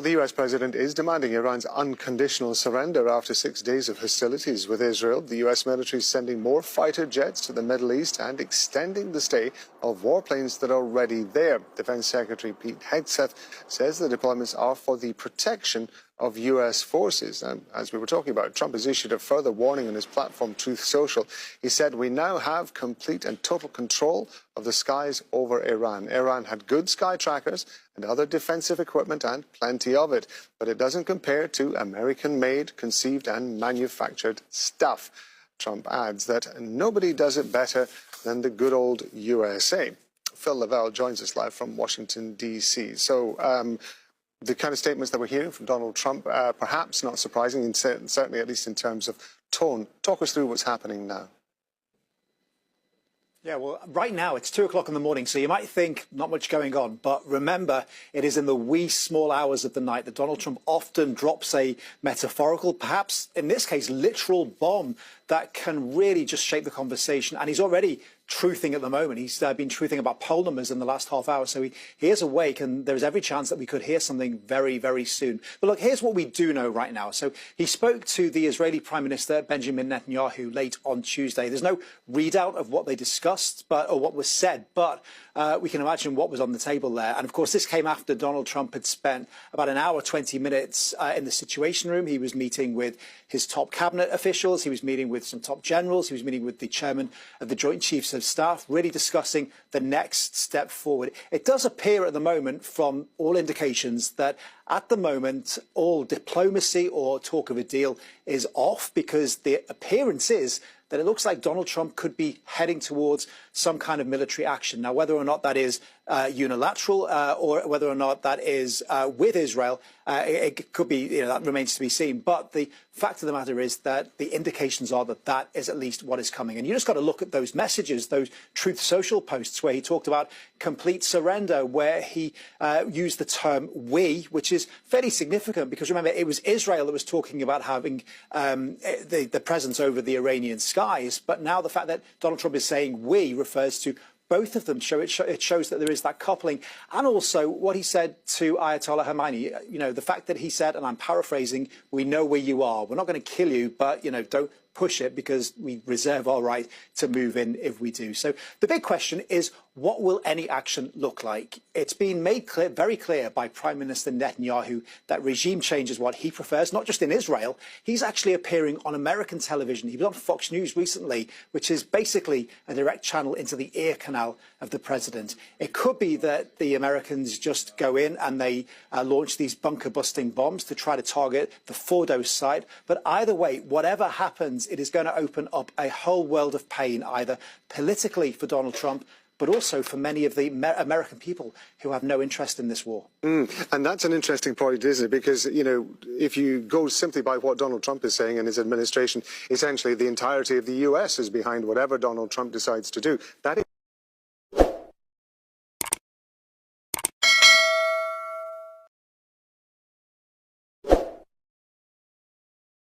the US president is demanding Iran's unconditional surrender after 6 days of hostilities with Israel. The US military is sending more fighter jets to the Middle East and extending the stay of warplanes that are already there. Defense Secretary Pete Hegseth says the deployments are for the protection of US forces. And as we were talking about, Trump has issued a further warning on his platform, Truth Social. He said, "We now have complete and total control of the skies over Iran. Iran had good sky trackers and other defensive equipment, and plenty of it. But it doesn't compare to American-made, conceived and manufactured stuff." Trump adds that nobody does it better than the good old USA. Phil Lavelle joins us live from Washington, D.C. So, the kind of statements that we're hearing from Donald Trump, perhaps not surprising, and certainly at least in terms of tone. Talk us through what's happening now. Yeah, well, right now it's 2 o'clock in the morning, so you might think not much going on. But remember, it is in the wee small hours of the night that Donald Trump often drops a metaphorical, perhaps in this case, literal bomb that can really just shape the conversation. And he's already truthing at the moment. He's been truthing about poll numbers in the last half hour. So he is awake, and there's every chance that we could hear something very, very soon. But look, here's what we do know right now. So he spoke to the Israeli Prime Minister, Benjamin Netanyahu, late on Tuesday. There's no readout of what they discussed or what was said, but we can imagine what was on the table there. And of course, this came after Donald Trump had spent about an hour, 20 minutes in the Situation Room. He was meeting with his top cabinet officials. He was meeting with some top generals. He was meeting with the chairman of the Joint Chiefs of Staff, really discussing the next step forward. It does appear at the moment, from all indications, that at the moment all diplomacy or talk of a deal is off, because the appearance is that it looks like Donald Trump could be heading towards some kind of military action. Now, whether or not that is unilateral or whether or not that is with Israel, it could be, that remains to be seen. But the fact of the matter is that the indications are that that is at least what is coming. And you just got to look at those messages, those Truth Social posts where he talked about complete surrender, where he used the term "we," which is fairly significant, because remember, it was Israel that was talking about having the presence over the Iranian skies. But now the fact that Donald Trump is saying "we" refers to both of them. It shows that there is that coupling. And also what he said to Ayatollah Khamenei, the fact that he said, and I'm paraphrasing, "We know where you are. We're not going to kill you, but, don't push it, because we reserve our right to move in if we do." So the big question is, what will any action look like? It's been made clear, very clear by Prime Minister Netanyahu that regime change is what he prefers, not just in Israel. He's actually appearing on American television. He was on Fox News recently, which is basically a direct channel into the ear canal of the president. It could be that the Americans just go in and they launch these bunker-busting bombs to try to target the Fordo site. But either way, whatever happens, it is going to open up a whole world of pain, either politically for Donald Trump, but also for many of the American people who have no interest in this war. And that's an interesting point, isn't it? Because, if you go simply by what Donald Trump is saying and his administration, essentially the entirety of the US is behind whatever Donald Trump decides to do. That